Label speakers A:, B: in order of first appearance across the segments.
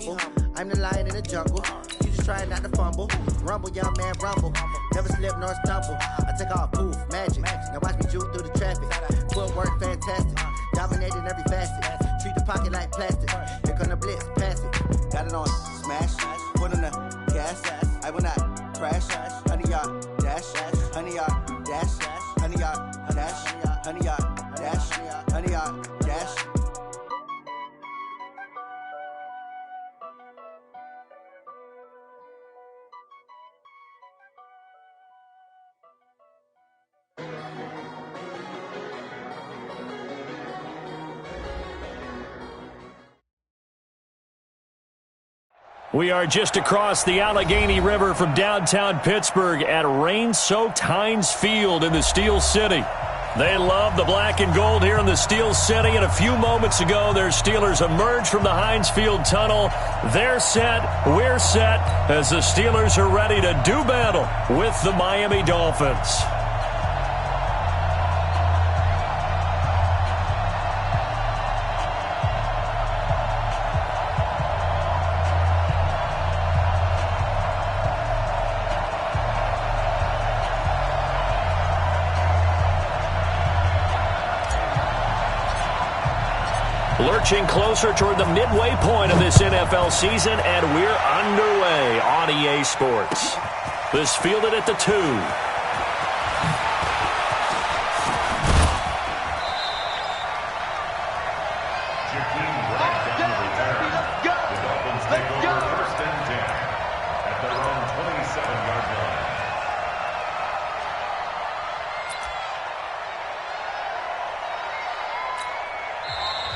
A: humble. I'm the lion in the jungle. You just trying not to fumble. Rumble, young man, rumble. Never slip nor stumble. I take off, poof, magic. Now watch me juke through the traffic. Footwork fantastic. Dominating every facet. Treat the pocket like plastic. Here come the blitz, pass it. Got it on smash. Put on the gas. I will not crash. Honey, y'all dash. Honey, y'all dash. Honey, y'all dash. Honey, y'all dash. Honey, y'all dash.
B: We are just across the Allegheny River from downtown Pittsburgh at rain-soaked Heinz Field in the Steel City. They love the black and gold here in the Steel City, and a few moments ago, their Steelers emerged from the Heinz Field tunnel. They're set, we're set, as the Steelers are ready to do battle with the Miami Dolphins. Lurching closer toward the midway point of this NFL season, and we're underway on EA Sports. This fielded at the 2.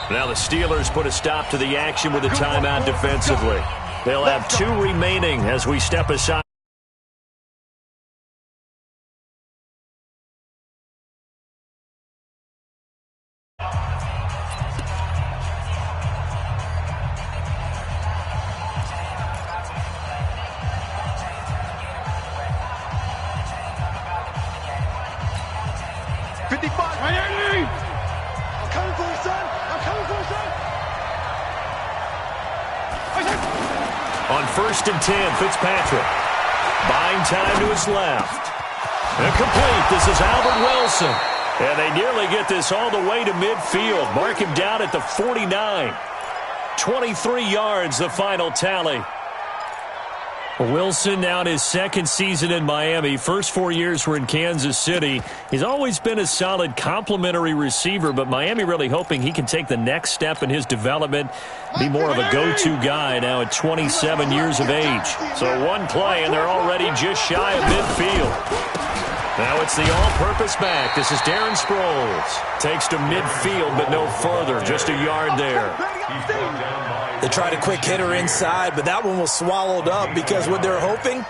B: Now the Steelers put a stop to the action with a timeout defensively. They'll have 2 remaining as we step aside. On 1st and 10, Fitzpatrick. Buying time to his left. Incomplete. This is Albert Wilson. And they nearly get this all the way to midfield. Mark him down at the 49. 23 yards, the final tally. Wilson now in his 2nd season in Miami. First 4 years were in Kansas City. He's always been a solid complementary receiver, but Miami really hoping he can take the next step in his development, be more of a go-to guy now at 27 years of age. So one play, and they're already just shy of midfield. Now it's the all-purpose back. This is Darren Sproles. Takes to midfield, but no further. Just a yard there.
C: They tried a quick hitter inside, but that one was swallowed up because what they're hoping,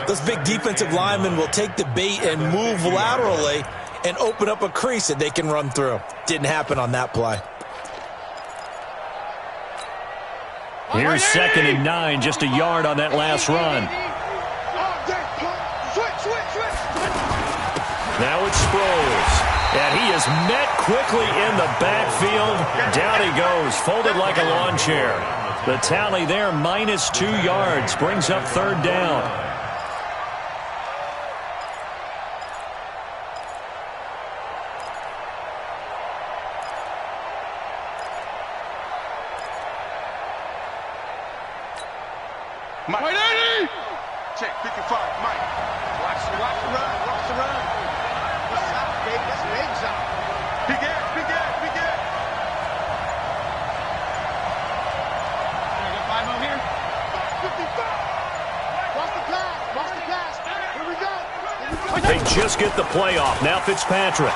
C: those big defensive linemen will take the bait and move laterally and open up a crease that they can run through. Didn't happen on that play.
B: Here's 2nd and 9, just a yard on that last run. Now it's Sproles. And he is met quickly in the backfield. Down he goes, folded like a lawn chair. The tally there, -2 yards, brings up 3rd down.
D: Mike. Check 55, Mike. Watch the run, watch the run. What's up, baby? That's big shot. Big air, big air, big air. Can I get 5 more here? 55. Watch the pass. Here we go.
B: They just get the play off. Now Fitzpatrick.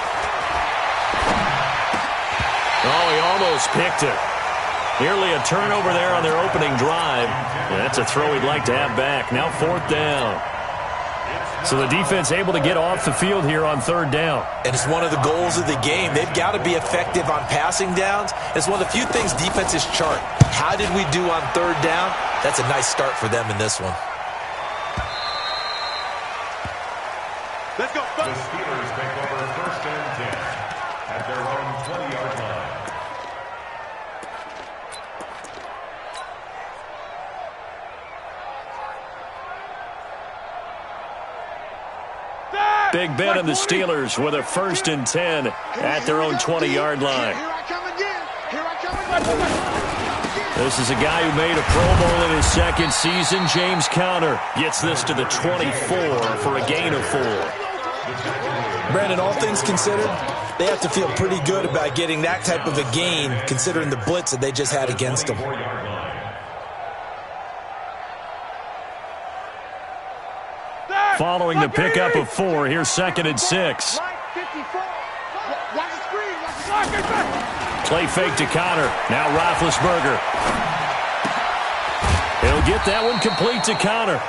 B: Oh, he almost picked it. Nearly a turnover there on their opening drive. And that's a throw he'd like to have back. Now 4th down. So the defense able to get off the field here on 3rd down.
C: And it's one of the goals of the game. They've got to be effective on passing downs. It's one of the few things defenses chart. How did we do on 3rd down? That's a nice start for them in this one.
D: Let's go.
E: The Steelers take over 1st and 10 at their own 20-yard line.
B: Big Ben and the Steelers with a 1st and 10 at their own 20-yard line. This is a guy who made a Pro Bowl in his 2nd season. James Conner gets this to the 24 for a gain of 4.
C: Brandon, all things considered, they have to feel pretty good about getting that type of a gain considering the blitz that they just had against them.
B: Following the pickup of 4, here's 2nd and 6. Play fake to Conner. Now Roethlisberger. He'll get that one complete to Conner.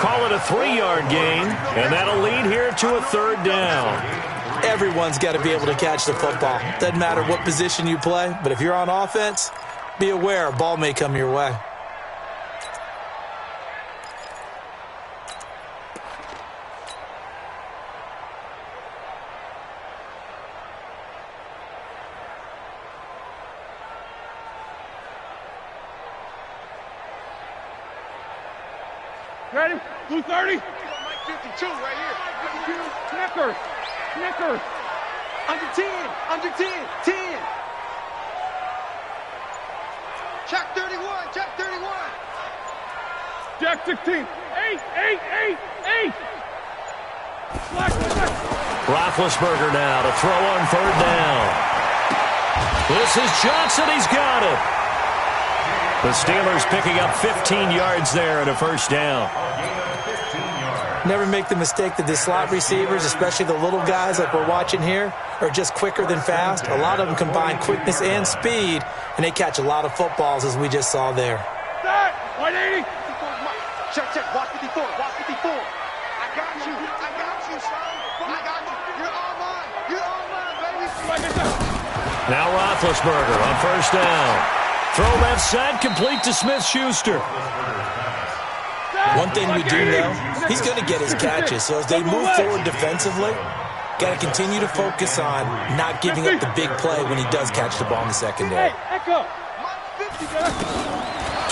B: Call it a 3-yard gain, and that'll lead here to a 3rd down.
C: Everyone's got to be able to catch the football. Doesn't matter what position you play, but if you're on offense, be aware a ball may come your way.
F: Ready? 230.
D: 52 right here.
F: Snickers. Snickers.
D: Under 10. Under 10. 10. Check 31. Check 31.
F: Jack 16. 8. 8. 8. 8.
B: Roethlisberger now to throw on 3rd down. This is Johnson. He's got it. The Steelers picking up 15 yards there and a 1st down.
C: Never make the mistake that the slot receivers, especially the little guys like we're watching here, are just quicker than fast. A lot of them combine quickness and speed, and they catch a lot of footballs, as we just saw there.
F: 180.
D: Check, check. Watch 54. Watch 54. I got you. I got you, son. I got you. You're all mine. You're all mine, baby.
B: Now Roethlisberger on 1st down. Throw left side, complete to Smith-Schuster.
C: One thing we do know, he's going to get his catches. So as they move forward defensively, got to continue to focus on not giving up the big play when he does catch the ball in the secondary.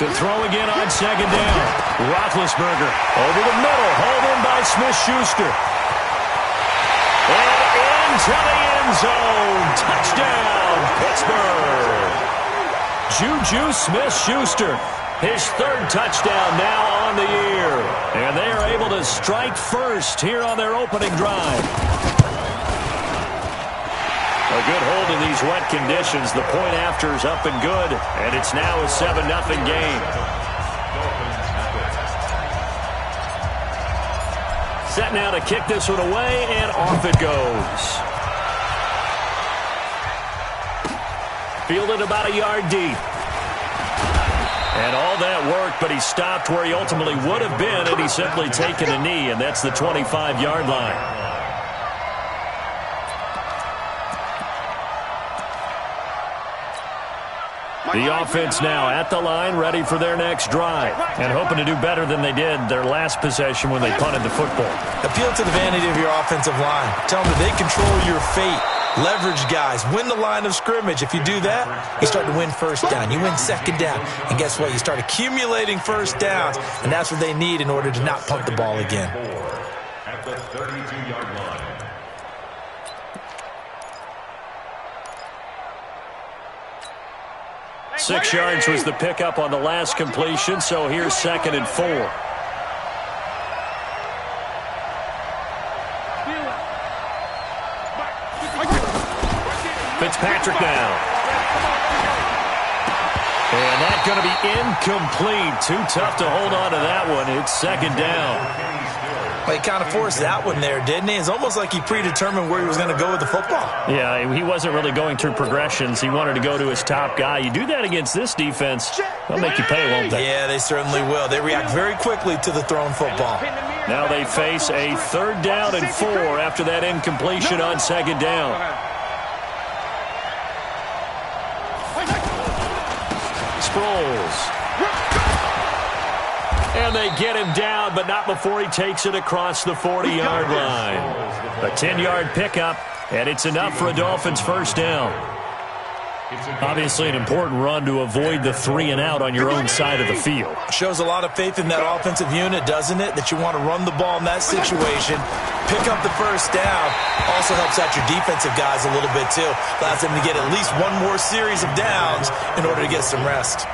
B: To throw again on 2nd down. Roethlisberger over the middle, hauled in by Smith-Schuster. And into the end zone. Touchdown, Pittsburgh. Juju Smith-Schuster, his 3rd touchdown now on the year. And they are able to strike first here on their opening drive. A good hold in these wet conditions. The point after is up and good, and it's now a 7-0 game. Set now to kick this one away, and off it goes. Fielded about a yard deep. And all that work, but he stopped where he ultimately would have been, and he's simply taken a knee, and that's the 25-yard line. The offense now at the line, ready for their next drive, and hoping to do better than they did their last possession when they punted the football.
C: Appeal to the vanity of your offensive line. Tell them that they control your fate. Leverage guys. Win the line of scrimmage. If you do that, you start to win 1st down. You win 2nd down. And guess what? You start accumulating 1st downs, and that's what they need in order to not punt the ball again.
E: At the 32-yard line.
B: Six yards was the pickup on the last completion, so here's 2nd and 4. Fitzpatrick now. And that's going to be incomplete. Too tough to hold on to that one. It's 2nd down.
C: Well, he kind of forced that one there, didn't he? It's almost like he predetermined where he was going to go with the football.
B: Yeah, he wasn't really going through progressions. He wanted to go to his top guy. You do that against this defense, they'll make you pay, won't they?
C: Yeah, they certainly will. They react very quickly to the thrown football.
B: Now they face a 3rd down and 4 after that incompletion on 2nd down. Sproles. And they get him down, but not before he takes it across the 40-yard line. A 10-yard pickup, and it's enough for a Dolphins 1st down. Obviously an important run to avoid the 3 and out on your own side of the field.
C: Shows a lot of faith in that offensive unit, doesn't it? That you want to run the ball in that situation, pick up the first down. Also helps out your defensive guys a little bit, too. Allows them to get at least one more series of downs in order to get some rest.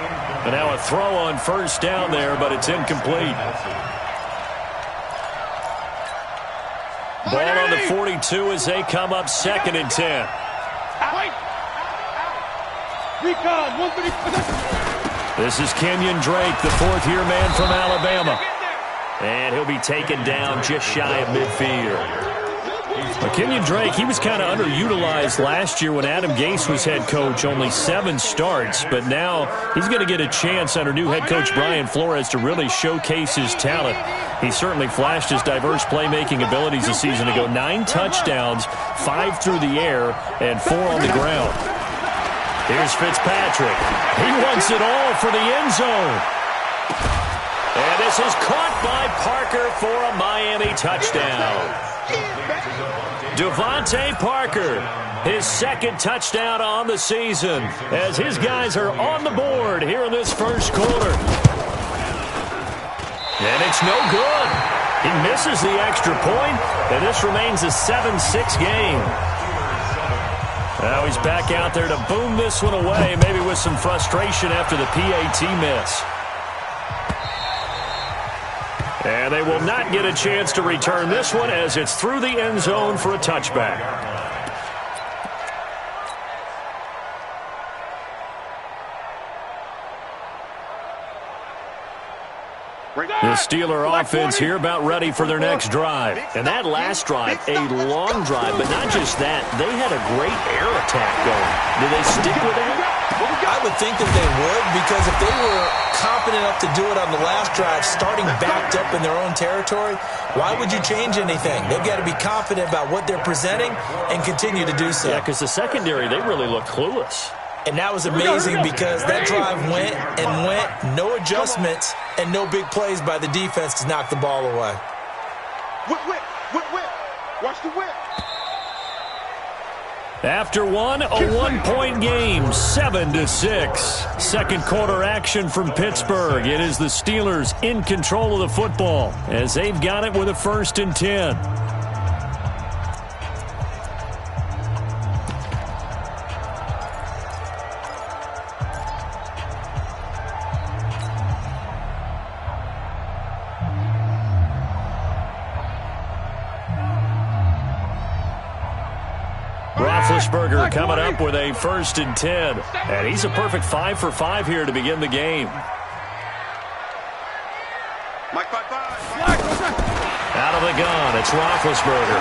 B: And now a throw on first down there, but it's incomplete. Ball on the 42 as they come up 2nd and 10. This is Kenyon Drake, the 4th-year man from Alabama. And he'll be taken down just shy of midfield. Kenyon Drake, he was kind of underutilized last year when Adam Gase was head coach, only 7 starts. But now he's going to get a chance under new head coach Brian Flores to really showcase his talent. He certainly flashed his diverse playmaking abilities a season ago. 9 touchdowns, 5 through the air, and 4 on the ground. Here's Fitzpatrick. He wants it all for the end zone. And this is caught by Parker for a Miami touchdown. Devontae Parker, his 2nd touchdown on the season, as his guys are on the board here in this first quarter. And it's no good. He misses the extra point, and this remains a 7-6 game. Now he's back out there to boom this one away, maybe with some frustration after the PAT miss. And they will not get a chance to return this one as it's through the end zone for a touchback. The Steeler offense here about ready for their next drive. And that last drive, a long drive, but not just that. They had a great air attack going. Do they stick with that?
C: I would think that they would, because if they were confident enough to do it on the last drive, starting backed up in their own territory, why would you change anything? They've got to be confident about what they're presenting and continue to do so.
B: Yeah, because the secondary, they really look clueless.
C: And that was amazing because that drive went and went, no adjustments, and no big plays by the defense to knock the ball away.
D: Whip. Watch the whip.
B: After one, a 1-point game, 7-6. Second quarter action from Pittsburgh. It is the Steelers in control of the football as they've got it with a 1st and 10. Roethlisberger coming up with a 1st and 10. And he's a perfect 5 for 5 here to begin the game.
D: Mike, 5-5.
B: Out of the gun, it's Roethlisberger.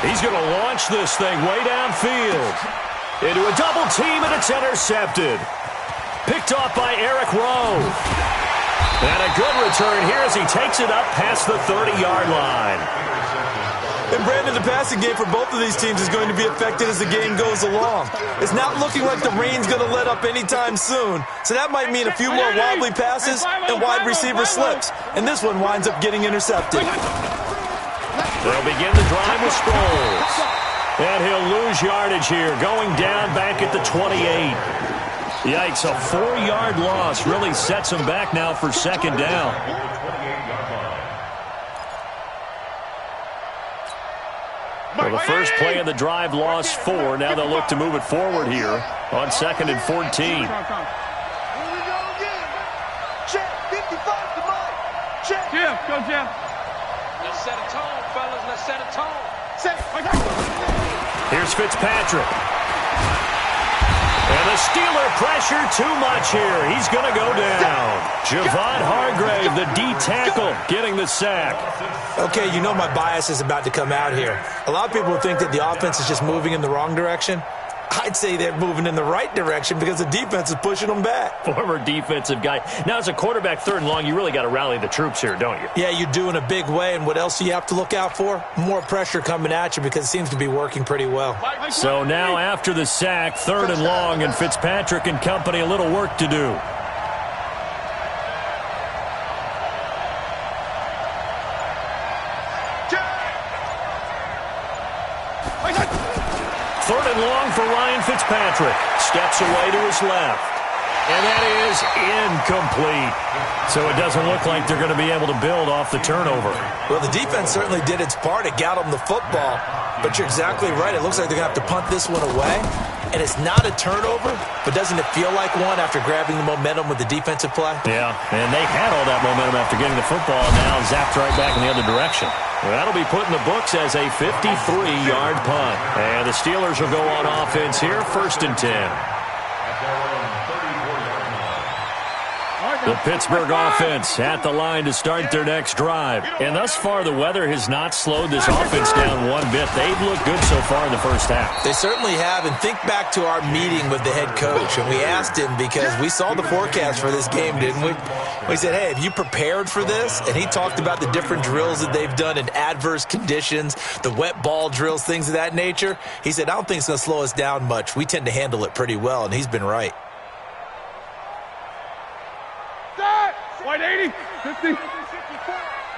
B: He's going to launch this thing way downfield. Into a double team, and it's intercepted. Picked off by Eric Rowe. And a good return here as he takes it up past the 30-yard line.
C: And Brandon, the passing game for both of these teams is going to be affected as the game goes along. It's not looking like the rain's going to let up anytime soon. So that might mean a few more wobbly passes and wide receiver slips. And this one winds up getting intercepted.
B: They'll begin the drive with Sproles. And he'll lose yardage here, going down back at the 28. Yikes, a 4-yard loss really sets him back now for 2nd down. Well, the first play of the drive lost 4. Now they'll look to move it forward here on 2nd and 14.
D: Here we go again. Check, 55 to Mike. Check.
F: Jim, go Jim.
G: Let's set a tone, fellas. Let's set a tone.
B: Here's Fitzpatrick. And the Steeler pressure too much here. He's going to go down. Javon Hargrave, the D tackle, getting the sack.
C: Okay, you know my bias is about to come out here. A lot of people think that the offense is just moving in the wrong direction. I'd say they're moving in the right direction because the defense is pushing them back.
B: Former defensive guy. Now, as a quarterback 3rd and long, you really got to rally the troops here, don't you?
C: Yeah, you do in a big way. And what else do you have to look out for? More pressure coming at you because it seems to be working pretty well.
B: So now after the sack, 3rd and long, and Fitzpatrick and company a little work to do. for Ryan Fitzpatrick. Steps away to his left. And that is incomplete. So it doesn't look like they're going to be able to build off the turnover.
C: Well, the defense certainly did its part. It got them the football. But you're exactly right. It looks like they're going to have to punt this one away. And it's not a turnover, but doesn't it feel like one after grabbing the momentum with the defensive play?
B: Yeah, and they had all that momentum after getting the football, and now zapped right back in the other direction. Well, that'll be put in the books as a 53-yard punt. And the Steelers will go on offense here, 1st and 10. The Pittsburgh offense at the line to start their next drive. And thus far, the weather has not slowed this offense down one bit. They've looked good so far in the first half.
C: They certainly have. And think back to our meeting with the head coach. And we asked him because we saw the forecast for this game, didn't we? We said, hey, have you prepared for this? And he talked about the different drills that they've done in adverse conditions, the wet ball drills, things of that nature. He said, I don't think it's going to slow us down much. We tend to handle it pretty well, and he's been right.
F: Wide 80, 50.
D: 54,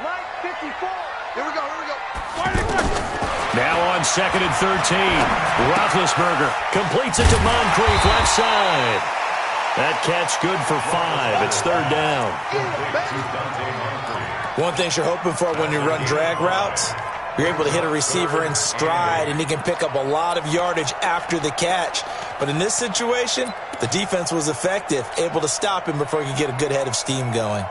D: right 54. Here we go.
F: Wide 80.
B: Now on 2nd and 13. Roethlisberger completes it to Moncrief, left side. That catch good for 5. It's 3rd down.
C: One thing you're hoping for when you run drag routes, you're able to hit a receiver in stride, and he can pick up a lot of yardage after the catch. But in this situation, the defense was effective, able to stop him before he could get a good head of steam going.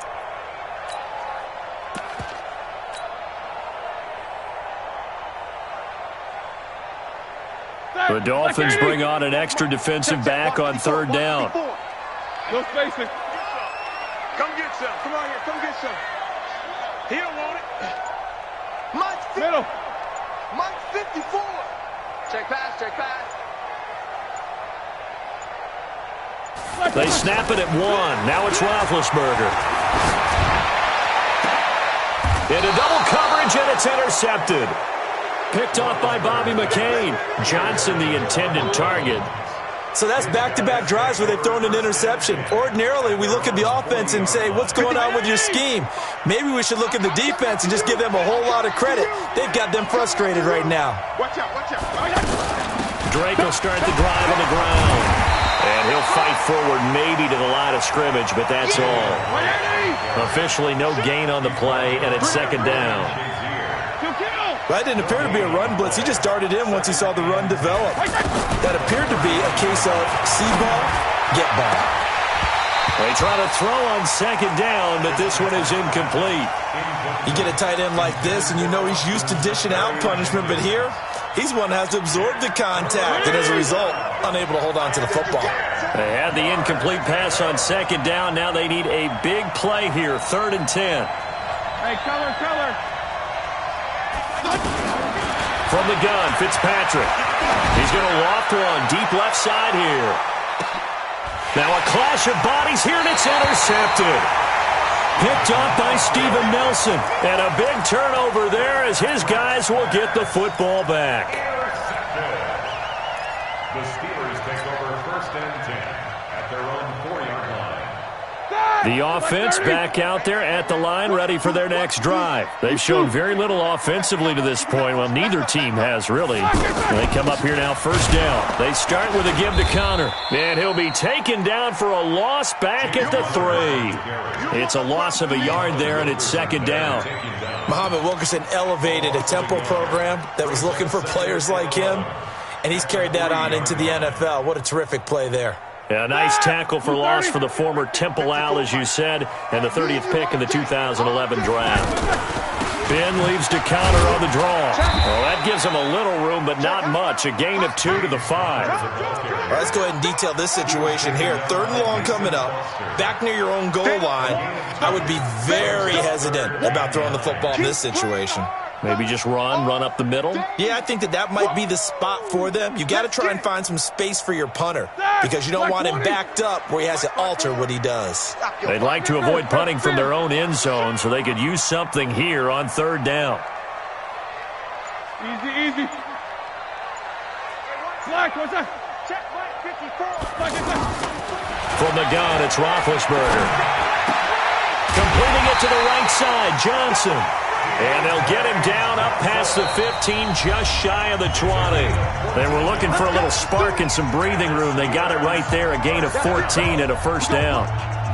B: The Dolphins bring on an extra defensive back on 3rd down.
F: No spacing.
D: Come get some. Come on here. Come get some. He don't want it. Mike's 50.
F: Middle.
D: Mike's 54. Check pass.
B: They snap it at 1. Now it's Roethlisberger. Into double coverage, and it's intercepted. Picked off by Bobby McCain. Johnson, the intended target.
C: So that's back-to-back drives where they've thrown an interception. Ordinarily, we look at the offense and say, what's going on with your scheme? Maybe we should look at the defense and just give them a whole lot of credit. They've got them frustrated right now.
D: Watch out.
B: Drake will start the drive on the ground. And he'll fight forward maybe to the line of scrimmage, but that's all. Officially no gain on the play, and it's 2nd down.
C: That didn't appear to be a run blitz. He just darted in once he saw the run develop. That appeared to be a case of see ball, get ball.
B: They try to throw on 2nd down, but this one is incomplete.
C: You get a tight end like this, and you know he's used to dishing out punishment, but here, he's one that has to absorb the contact, and as a result, unable to hold on to the football.
B: They had the incomplete pass on 2nd down. Now they need a big play here, 3rd and 10.
F: Hey, color.
B: From the gun, Fitzpatrick. He's going to loft one deep left side here. Now a clash of bodies here, and it's intercepted. Picked off by Steven Nelson. And a big turnover there as his guys will get the football back.
E: The Steelers take over 1st and 10 at their own 4-yard line.
B: The offense back out there at the line, ready for their next drive. They've shown very little offensively to this point. Well, neither team has really. They come up here now, 1st down. They start with a give to Connor. And he'll be taken down for a loss back at the 3. It's a loss of a yard there, and it's 2nd down.
C: Muhammad Wilkerson elevated a tempo program that was looking for players like him, and he's carried that on into the NFL. What a terrific play there.
B: A nice tackle for loss for the former Temple Owl, as you said, and the 30th pick in the 2011 draft. Ben leaves to counter on the draw. Well, that gives him a little room, but not much. A gain of 2 to the 5.
C: Right, let's go ahead and detail this situation here. 3rd and long coming up, back near your own goal line. I would be very hesitant about throwing the football in this situation.
B: Maybe just run up the middle?
C: Yeah, I think that might be the spot for them. You got to try and find some space for your punter because you don't want him backed up where he has to alter what he does.
B: They'd like to avoid punting from their own end zone so they could use something here on 3rd down.
F: Easy. Slack, what's that?
D: Check right 54.
B: From the gun, it's Roethlisberger. Completing it to the right side, Johnson. And they'll get him down up past the 15, just shy of the 20. They were looking for a little spark and some breathing room. They got it right there, a gain of 14 and a first down.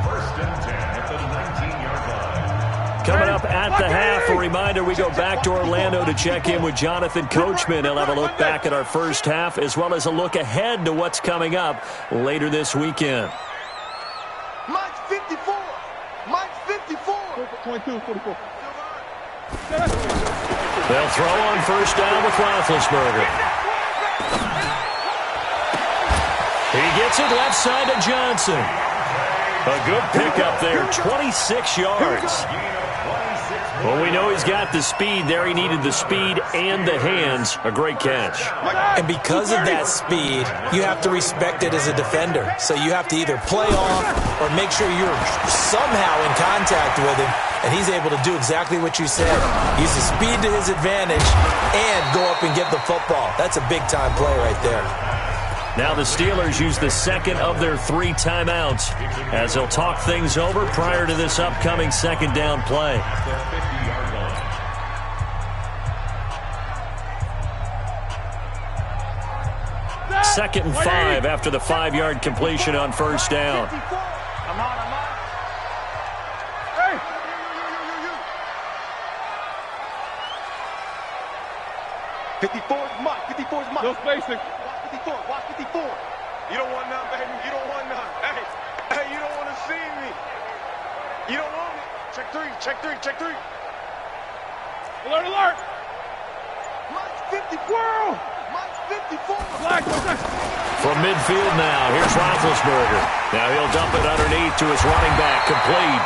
E: First and 10 at the 19-yard line.
B: Coming up at the half, a reminder, we go back to Orlando to check in with Jonathan Coachman. He'll have a look back at our first half as well as a look ahead to what's coming up later this weekend.
D: Mike's 54. Mike's 54.
F: 22, 44.
B: They'll throw on first down with Roethlisberger. He gets it left side to Johnson. A good pickup there, 26 yards. Well, we know he's got the speed there. He needed the speed and the hands. A great catch.
C: And because of that speed, you have to respect it as a defender. So you have to either play off or make sure you're somehow in contact with him. And he's able to do exactly what you said. Use the speed to his advantage and go up and get the football. That's a big-time play right there.
B: Now the Steelers use the second of their 3 timeouts as they'll talk things over prior to this upcoming second down play. Second and 5 after the 5-yard completion on first down.
D: I'm on.
F: Hey!
D: 54 is Mike. 54 is Mike.
F: No spacing.
D: Watch 54. Watch 54. You don't want none, baby. You don't want none. Hey, you don't want to see me. You don't want me. Check 3. Check 3. Check 3.
F: Alert, alert!
D: Mike's 54. Mike's 54.
F: Flag, what's that?
B: From midfield now, here's Roethlisberger. Now he'll dump it underneath to his running back, complete.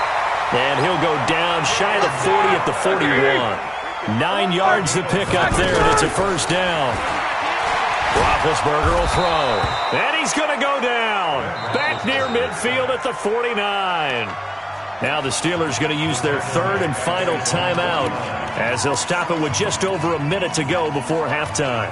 B: And he'll go down shy of the 40 at the 41. 9 yards to pick up there, and it's a first down. Roethlisberger will throw. And he's going to go down. Back near midfield at the 49. Now the Steelers going to use their third and final timeout as they'll stop it with just over a minute to go before halftime.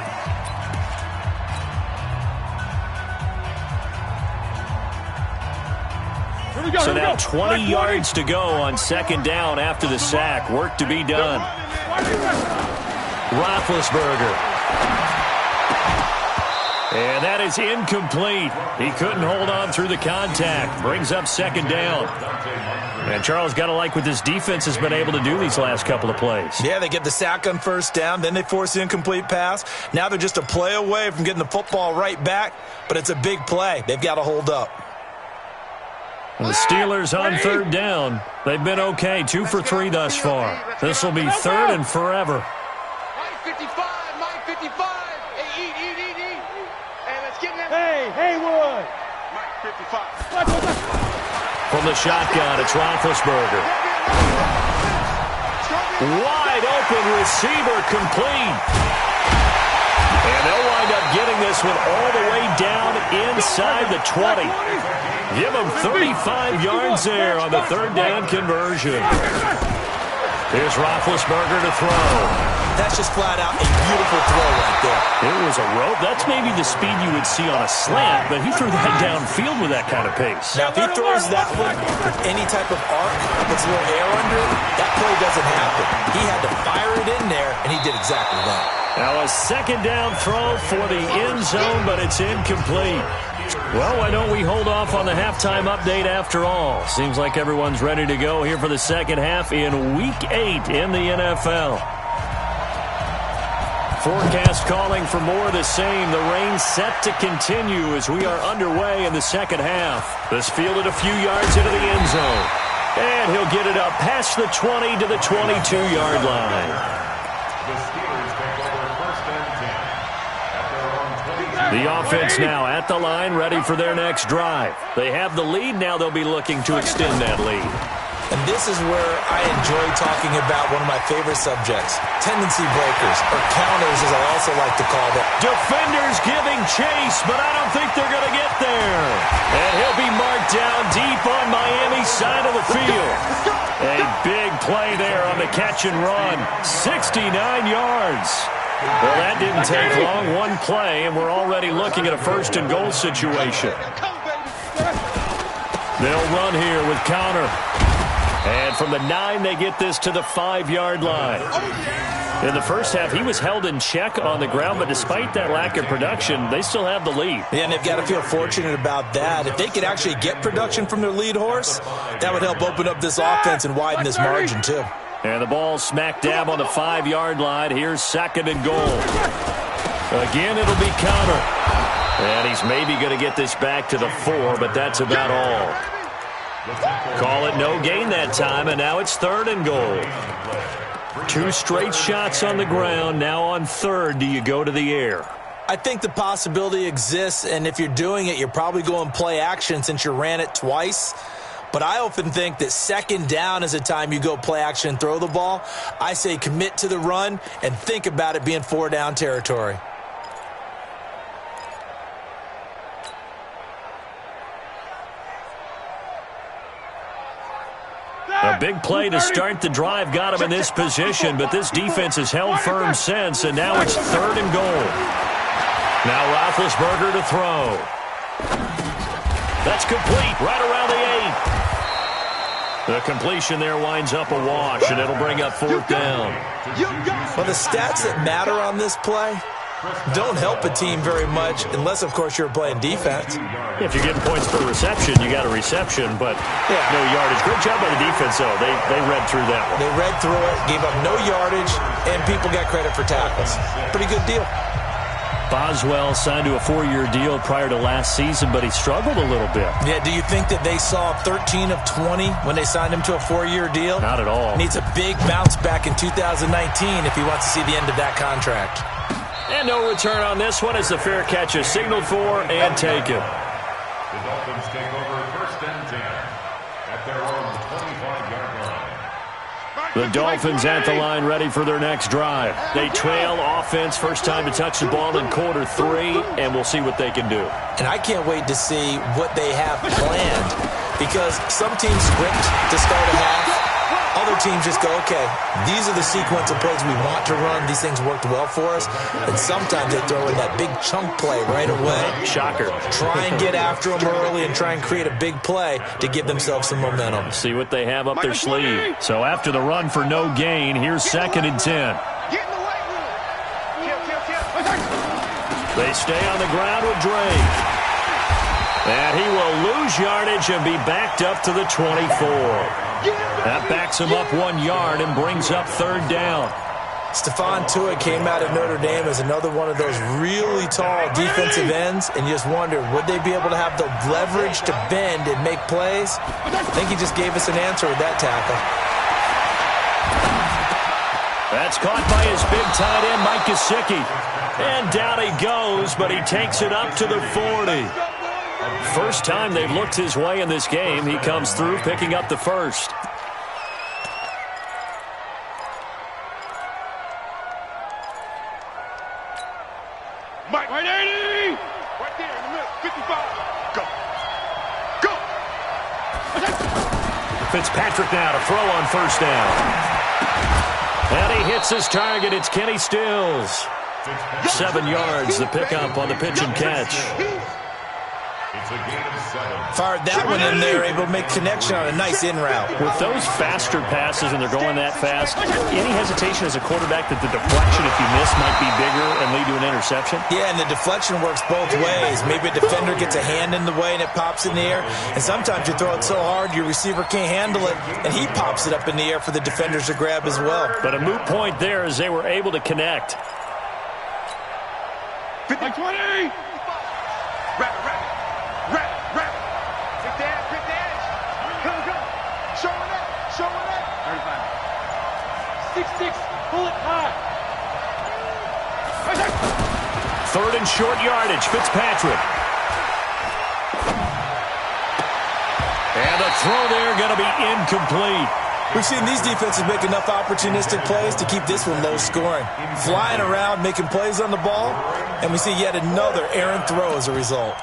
B: So now 20 yards to go on second down after the sack. Work to be done. Roethlisberger. And that is incomplete. He couldn't hold on through the contact. Brings up second down. And Charles, got to like what this defense has been able to do these last couple of plays.
C: Yeah, they get the sack on first down, then they force the incomplete pass. Now they're just a play away from getting the football right back, but it's a big play. They've got to hold up.
B: The Steelers on third down. They've been okay, 2 for 3 thus far. This will be third and forever.
G: Mike 55, Mike 55. Hey, eat. Hey, let's get in there.
F: Hey, Haywood!
D: Mike 55.
B: From the shotgun, it's Roethlisberger. Wide open receiver, complete. And they'll wind up getting this one all the way down inside the 20. Give them 35 yards there on the third down conversion. Here's Roethlisberger to throw.
C: That's just flat out a beautiful throw right there.
B: It was a rope. That's maybe the speed you would see on a slant, but he threw that downfield with that kind of pace.
C: Now, if he throws that one with any type of arc, puts a little air under it, that play doesn't happen. He had to fire it in there, and he did exactly that.
B: Now a second down throw for the end zone, but it's incomplete. Well, why don't we hold off on the halftime update after all? Seems like everyone's ready to go here for the second half in Week 8 in the NFL. Forecast calling for more of the same. The rain set to continue as we are underway in the second half. This fielded a few yards into the end zone. And he'll get it up past the 20 to the 22-yard line.
E: The Steelers take over first and 10 at their own 20.
B: The offense now at the line, ready for their next drive. They have the lead. Now they'll be looking to extend that lead.
C: And this is where I enjoy talking about one of my favorite subjects, tendency breakers, or counters as I also like to call them.
B: Defenders giving chase, but I don't think they're going to get there. And he'll be marked down deep on Miami's side of the field. A big play there on the catch and run, 69 yards. Well, that didn't take long. One play, and we're already looking at a first and goal situation. They'll run here with counter. And from the 9, they get this to the 5-yard line. In the first half, he was held in check on the ground, but despite that lack of production, they still have the lead.
C: Yeah, and they've got to feel fortunate about that. If they could actually get production from their lead horse, that would help open up this offense and widen this margin, too.
B: And the ball smack dab on the 5-yard line. Here's 2nd and goal. Again, it'll be counter. And he's maybe going to get this back to the 4, but that's about all. Call it no gain that time, and now it's 3rd and goal. 2 straight shots on the ground. Now on 3rd, do you go to the air?
C: I think the possibility exists, and if you're doing it, you're probably going play action since you ran it twice. But I often think that 2nd down is a time you go play action and throw the ball. I say commit to the run and think about it being 4-down territory.
B: A big play to start the drive got him in this position, but this defense has held firm since, and now it's 3rd and goal. Now Roethlisberger to throw. That's complete right around the 8. The completion there winds up a wash, and it'll bring up 4th down.
C: Well, the stats that matter on this play don't help a team very much unless, of course, you're playing defense.
B: If you're getting points per reception, you got a reception, but no yardage. Great job by the defense, though. They read through that one.
C: They read through it, gave up no yardage, and people got credit for tackles. Pretty good deal.
B: Boswell signed to a 4-year deal prior to last season, but he struggled a little bit.
C: Yeah, do you think that they saw 13 of 20 when they signed him to a 4-year deal?
B: Not at all.
C: Needs a big bounce back in 2019 if he wants to see the end of that contract.
B: And no return on this one as the fair catch is signaled for and taken.
E: The Dolphins take over 1st and 10 at their own 25-yard line.
B: The Dolphins at the line ready for their next drive. They trail offense, first time to touch the ball in quarter 3, and we'll see what they can do.
C: And I can't wait to see what they have planned because some teams script to start a half. Other teams just go, okay, these are the sequence of plays we want to run. These things worked well for us. And sometimes they throw in that big chunk play right away.
B: Shocker.
C: Try and get after them early and try and create a big play to give themselves some momentum.
B: See what they have up their sleeve. So after the run for no gain, here's 2nd and 10.
G: Get in the way with it.
B: They stay on the ground with Drake. And he will lose yardage and be backed up to the 24. That backs him up 1 yard and brings up 3rd down.
C: Stephon Tuitt came out of Notre Dame as another one of those really tall defensive ends, and you just wonder, would they be able to have the leverage to bend and make plays? I think he just gave us an answer with that tackle.
B: That's caught by his big tight end, Mike Gesicki. And down he goes, but he takes it up to the 40. First time they've looked his way in this game. He comes through, picking up the 1st.
F: Mike, right 80!
D: Right there in the middle. 55. Go. Go.
B: Fitzpatrick now to throw on 1st down. And he hits his target. It's Kenny Stills. 7 yards, the pickup on the pitch and catch.
E: It's a gain of 7.
C: Fired that one in there, able to make connection on a nice in route.
B: With those faster passes and they're going that fast, any hesitation as a quarterback that the deflection, if you miss, might be bigger and lead to an interception?
C: Yeah, and the deflection works both ways. Maybe a defender gets a hand in the way and it pops in the air. And sometimes you throw it so hard your receiver can't handle it, and he pops it up in the air for the defenders to grab as well.
B: But a moot point there as they were able to connect.
F: Like 20!
D: Wrap. Quick dash. Come. Showing up.
F: 6-6, pull it high.
B: 3rd and short yardage, Fitzpatrick. And the throw there going to be incomplete.
C: We've seen these defenses make enough opportunistic plays to keep this one low scoring. Flying around, making plays on the ball, and we see yet another errant throw as a result.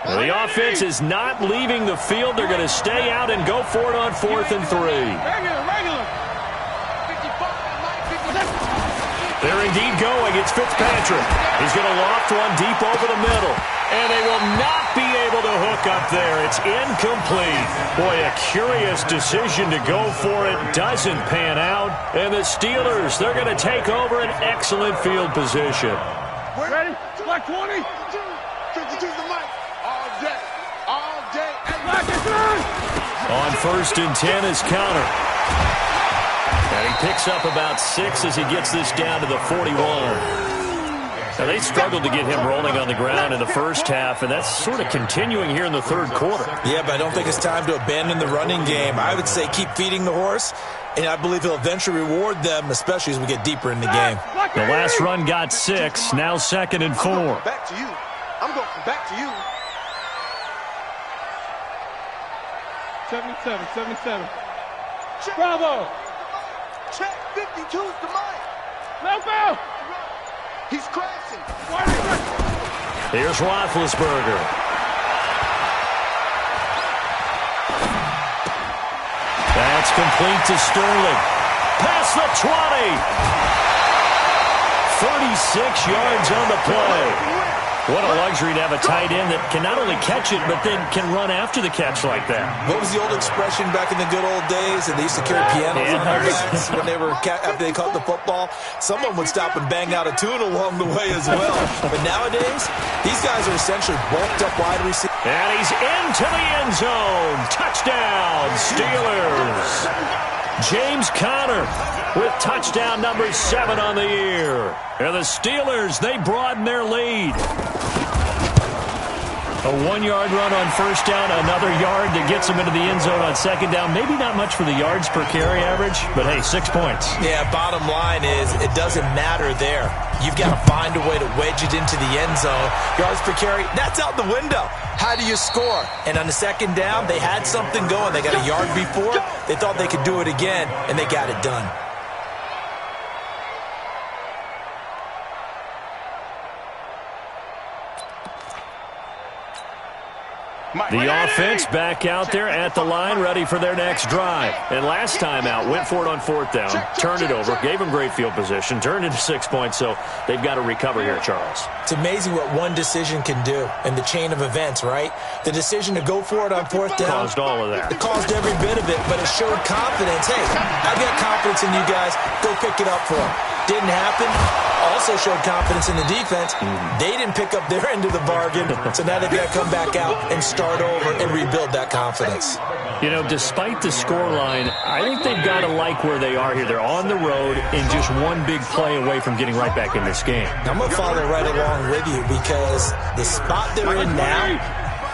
B: Well, the offense is not leaving the field. They're going to stay out and go for it on 4th and 3.
F: Regular.
G: 55,
B: They're indeed going. It's Fitzpatrick. He's going to loft one deep over the middle. And they will not be able look up there. It's incomplete. Boy, a curious decision to go for it. Doesn't pan out. And the Steelers, they're going to take over an excellent field position.
F: Ready? Black 20.
G: 52's the mic. All day. All day.
F: Black is on.
B: On 1st and 10 is Counter. And he picks up about 6 as he gets this down to the 41. Now, they struggled to get him rolling on the ground in the first half, and that's sort of continuing here in the third quarter.
C: Yeah, but I don't think it's time to abandon the running game. I would say keep feeding the horse, and I believe he'll eventually reward them, especially as we get deeper in the game.
B: The last run got 6, now 2nd and 4.
G: I'm going back to you. I'm going back to you.
F: 77. Bravo.
G: Check 52's the mic.
F: Left out.
G: He's crashing.
B: Here's Roethlisberger. That's complete to Sterling. Past the 20. 36 yards on the play. What a luxury to have a tight end that can not only catch it, but then can run after the catch like that.
C: What was the old expression back in the good old days? And they used to carry pianos on their backs when they were after they caught the football. Someone would stop and bang out a tune along the way as well. But nowadays, these guys are essentially bulked up wide receivers.
B: And he's into the end zone. Touchdown, Steelers. James Conner with touchdown number 7 on the year. And the Steelers, they broaden their lead. A 1-yard run on first down, another yard that gets them into the end zone on second down. Maybe not much for the yards per carry average, but hey, 6 points.
C: Yeah, bottom line is it doesn't matter there. You've got to find a way to wedge it into the end zone. Yards per carry, that's out the window. How do you score? And on the second down, they had something going. They got a yard before. They thought they could do it again, and they got it done.
B: The offense back out there at the line, ready for their next drive. And last time out, went for it on 4th down, turned it over, gave them great field position, turned into 6 points, so they've got to recover here, Charles.
C: It's amazing what one decision can do in the chain of events, right? The decision to go for it on 4th down.
B: Caused all of that.
C: It caused every bit of it, but it showed confidence. Hey, I've got confidence in you guys. Go pick it up for them. Didn't happen. Also showed confidence in the defense. They didn't pick up their end of the bargain, so now they've got to come back out and start over and rebuild that confidence.
B: You know, despite the scoreline, I think they've got to like where they are here. They're on the road and just one big play away from getting right back in this game.
C: I'm going to follow right along with you because the spot they're in now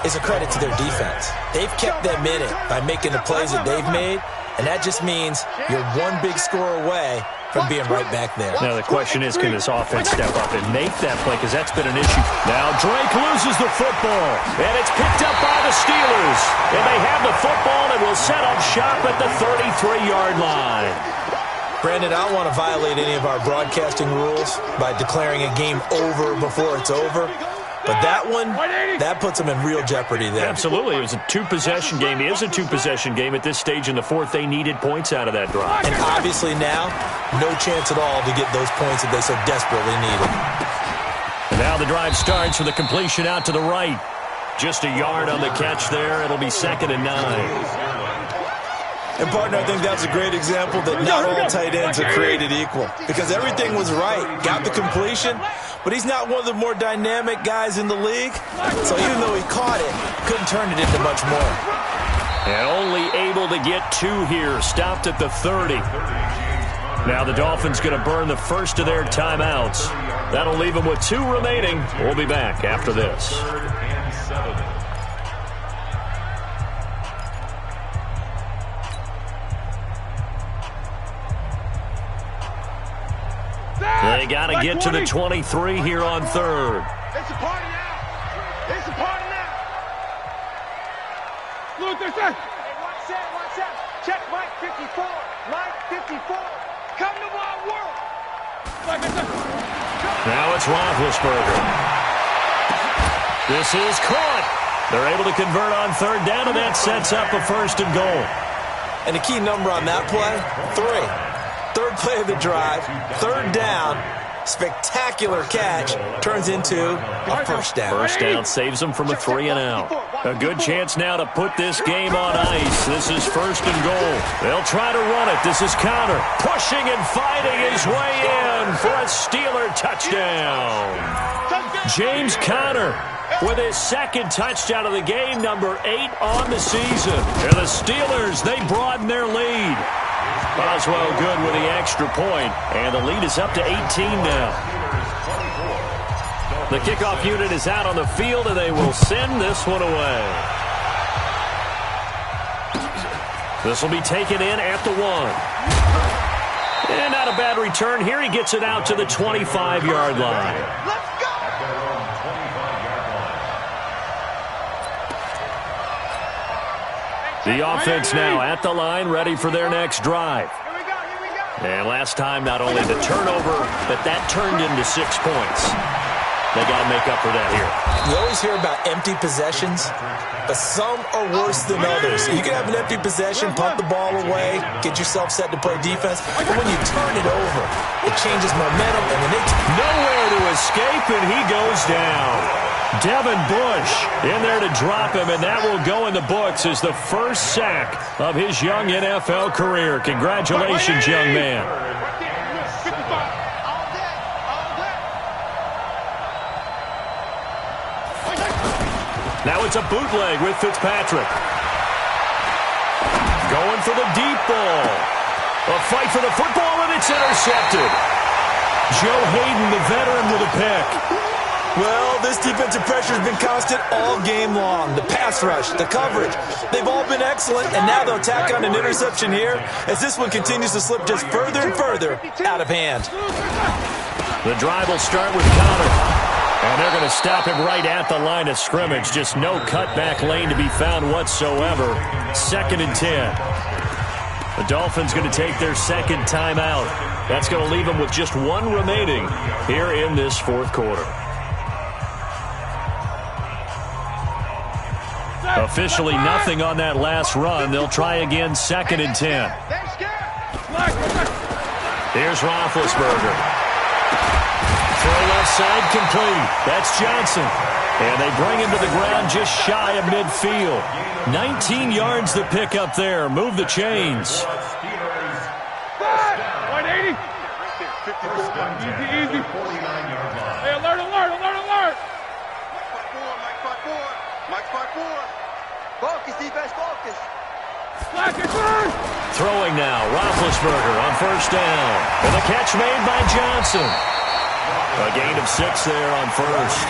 C: is a credit to their defense. They've kept them in it by making the plays that they've made, and that just means you're one big score away from being right back there.
B: Now the question is, can this offense step up and make that play? Because that's been an issue. Now Drake loses the football, and it's picked up by the Steelers. And they have the football and will set up shop at the 33-yard line.
C: Brandon, I don't want to violate any of our broadcasting rules by declaring a game over before it's over. But that one, that puts them in real jeopardy there.
B: Absolutely. It was a two-possession game. It is a two-possession game at this stage in the fourth. They needed points out of that drive.
C: And obviously now, no chance at all to get those points that they so desperately needed.
B: And now the drive starts with a completion out to the right. Just a yard on the catch there. It'll be 2nd and 9.
C: And, partner, I think that's a great example that not all tight ends are created equal. Because everything was right. Got the completion, but he's not one of the more dynamic guys in the league. So even though he caught it, couldn't turn it into much more.
B: And only able to get 2 here. Stopped at the 30. Now the Dolphins going to burn the first of their timeouts. That'll leave them with 2 remaining. We'll be back after this. They got to get to the 23 here on 3rd.
G: It's a party now. It's a party now.
F: Look, they're set.
G: Hey, watch out, watch out. Check Mike 54. Mike 54. Come to my world.
B: Now it's Roethlisberger. This is caught. They're able to convert on 3rd down, and that sets up a 1st and goal.
C: And the key number on that play, 3. 3rd play of the drive, 3rd down, spectacular catch turns into a first down.
B: First down saves them from a 3-and-out. A good chance now to put this game on ice. This is first and goal. They'll try to run it. This is Conner pushing and fighting his way in for a Steeler touchdown. James Conner with his second touchdown of the game, number 8 on the season. And the Steelers, they broaden their lead. Boswell good with the extra point, and the lead is up to 18 now. The kickoff unit is out on the field, and they will send this one away. This will be taken in at the 1. And not a bad return here. He gets it out to the 25-yard line. The offense now at the line, ready for their next drive. And last time, not only the turnover, but that turned into 6 points. They got to make up for that here.
C: You always hear about empty possessions, but some are worse than others. You can have an empty possession, punt the ball away, get yourself set to play defense, but when you turn it over, it changes momentum, and then
B: nowhere to escape, and he goes down. Devin Bush in there to drop him, and that will go in the books as the first sack of his young NFL career. Congratulations, young man. Now it's a bootleg with Fitzpatrick. Going for the deep ball. A fight for the football, and it's intercepted. Joe Hayden, the veteran, with a pick.
C: Well, this defensive pressure has been constant all game long. The pass rush, the coverage, they've all been excellent, and now they'll tack on an interception here as this one continues to slip just further and further out of hand.
B: The drive will start with Conner. And they're going to stop him right at the line of scrimmage. Just no cutback lane to be found whatsoever. 2nd and 10. The Dolphins going to take their second timeout. That's going to leave them with just 1 remaining here in this 4th quarter. Officially nothing on that last run. They'll try again, 2nd and 10. Here's Roethlisberger. Throw left side complete. That's Johnson. And they bring him to the ground just shy of midfield. 19 yards to pick up there. Move the chains.
F: 180. Easy. Hey, alert.
G: Mike 5-4. Focus, defense, focus.
B: Throwing now. Roethlisberger on first down. And the catch made by Johnson. A gain of 6 there on first.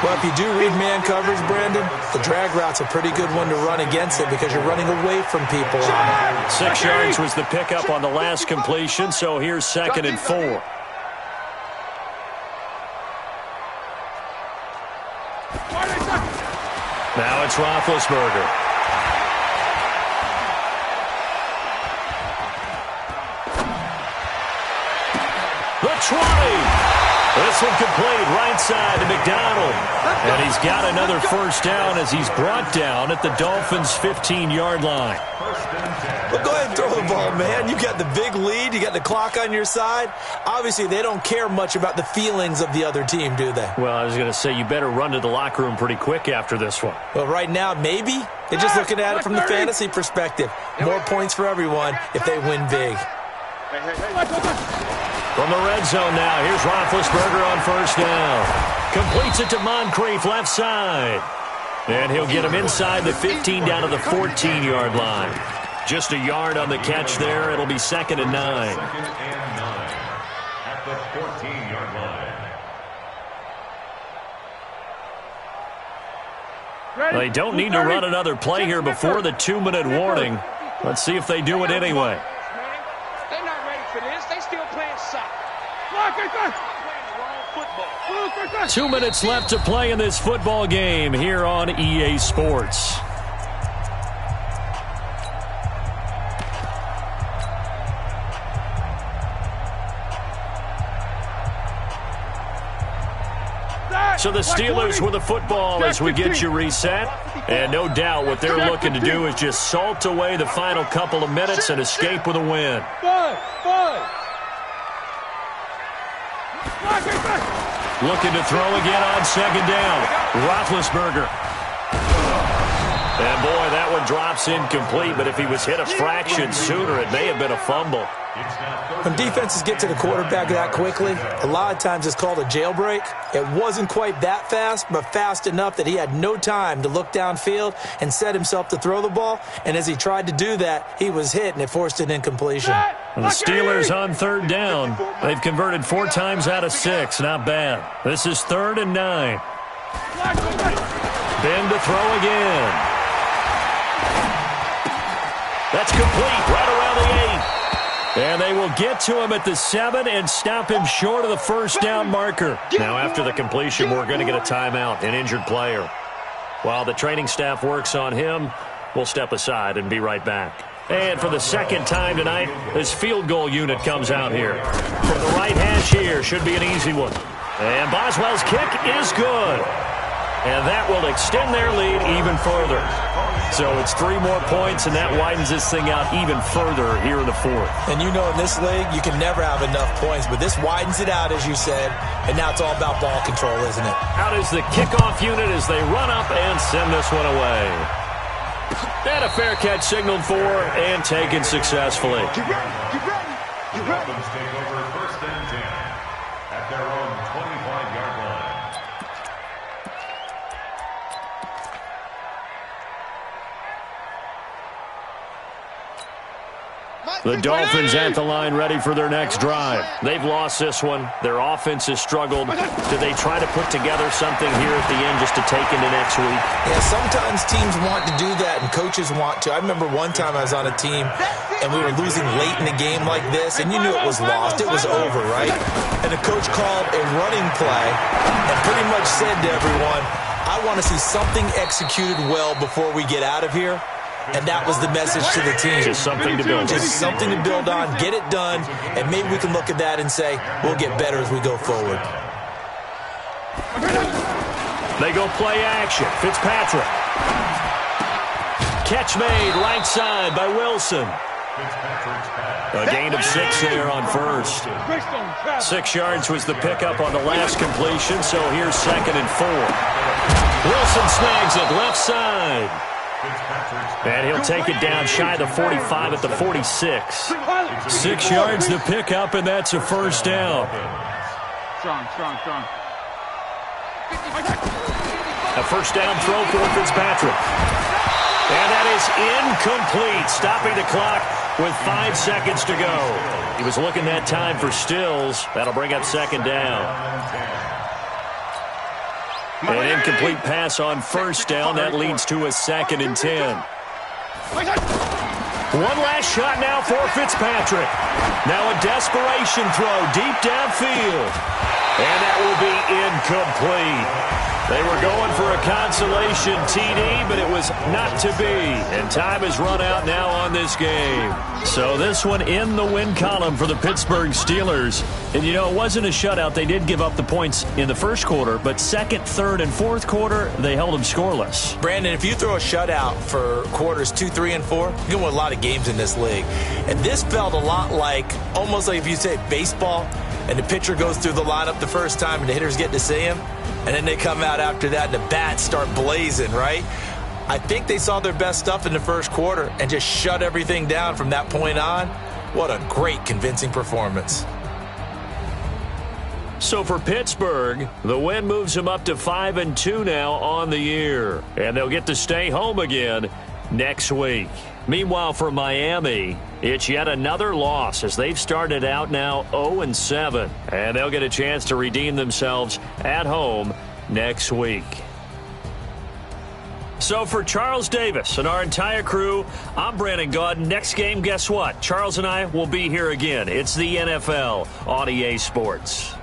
C: Well, if you do read man coverage, Brandon, the drag route's a pretty good one to run against it because you're running away from people.
B: 6 yards was the pickup on the last completion, so here's 2nd and 4. Now it's Roethlisberger. The 20. This one complete right side to McDonald. And he's got another first down as he's brought down at the Dolphins' 15-yard line.
C: Well, go ahead and throw the ball, man. You got the big lead. You got the clock on your side. Obviously, they don't care much about the feelings of the other team, do they?
B: Well, I was going to say you better run to the locker room pretty quick after this one.
C: Well, right now, maybe. They're just looking at it from the fantasy perspective. More points for everyone if they win big.
B: From the red zone now, here's Roethlisberger on first down. Completes it to Moncrief left side. And he'll get him inside the 15 down to the 14-yard line. Just a yard on the catch there. It'll be 2nd and 9.
E: 2nd and 9 at the 14-yard line.
B: They don't need to run another play here before the 2-minute warning. Let's see if they do it anyway.
G: They're not ready for this. They still playing soccer.
B: 2 minutes left to play in this football game here on EA Sports. So the Steelers with the football as we get you reset. And no doubt what they're looking to do is just salt away the final couple of minutes and escape with a win. Looking to throw again on second down. Roethlisberger. And, boy, that one drops incomplete, but if he was hit a fraction sooner, it may have been a fumble.
C: When defenses get to the quarterback that quickly, a lot of times it's called a jailbreak. It wasn't quite that fast, but fast enough that he had no time to look downfield and set himself to throw the ball. And as he tried to do that, he was hit, and it forced an incompletion.
B: And the Steelers on third down. They've converted 4 times out of 6. Not bad. This is 3rd and 9. Ben to throw again. That's complete right around the 8. And they will get to him at the 7 and stop him short of the first down marker. Now after the completion, we're going to get a timeout, an injured player. While the training staff works on him, we'll step aside and be right back. And for the second time tonight, this field goal unit comes out here. From the right hash here, should be an easy one. And Boswell's kick is good. And that will extend their lead even further. So it's 3 more points, and that widens this thing out even further here in the 4th.
C: And you know in this league, you can never have enough points, but this widens it out, as you said, and now it's all about ball control, isn't it?
B: Out is the kickoff unit as they run up and send this one away. And a fair catch signaled for and taken successfully.
E: The Dolphins take over 1st and 10 at their own 25-yard line.
B: The Dolphins at the line ready for their next drive. They've lost this one. Their offense has struggled. Do they try to put together something here at the end just to take into next week?
C: Yeah, sometimes teams want to do that and coaches want to. I remember one time I was on a team and we were losing late in a game like this, and you knew it was lost. It was over, right? And the coach called a running play and pretty much said to everyone, I want to see something executed well before we get out of here. And that was the message to the team.
B: Just something to build on.
C: Just something to build on, get it done, and maybe we can look at that and say, we'll get better as we go forward.
B: They go play action. Fitzpatrick. Catch made right side by Wilson. A gain of 6 there on first. 6 yards was the pickup on the last completion, so here's 2nd and 4. Wilson snags it left side. And he'll take it down shy of the 45 at the 46. 6 yards the pickup, and that's a first down.
F: Strong.
B: A first down throw for Fitzpatrick. And that is incomplete, stopping the clock with 5 seconds to go. He was looking that time for Stills. That'll bring up 2nd down. An incomplete pass on first down. That leads to a 2nd and 10. One last shot now for Fitzpatrick. Now a desperation throw deep downfield. And that will be incomplete. They were going for a consolation TD, but it was not to be. And time has run out now on this game. So this one in the win column for the Pittsburgh Steelers. And, you know, it wasn't a shutout. They did give up the points in the first quarter, but 2nd, 3rd, and 4th quarter, they held them scoreless.
C: Brandon, if you throw a shutout for quarters 2, 3, and 4, you can win a lot of games in this league. And this felt a lot like, almost like if you say baseball, and the pitcher goes through the lineup the first time and the hitters get to see him, and then they come out after that and the bats start blazing, right? I think they saw their best stuff in the first quarter and just shut everything down from that point on. What a great, convincing performance.
B: So for Pittsburgh, the win moves them up to 5-2 now on the year. And they'll get to stay home again next week. Meanwhile, for Miami, it's yet another loss as they've started out now 0-7. And they'll get a chance to redeem themselves at home next week. So for Charles Davis and our entire crew, I'm Brandon Gaudin. Next game, guess what? Charles and I will be here again. It's the NFL on EA Sports.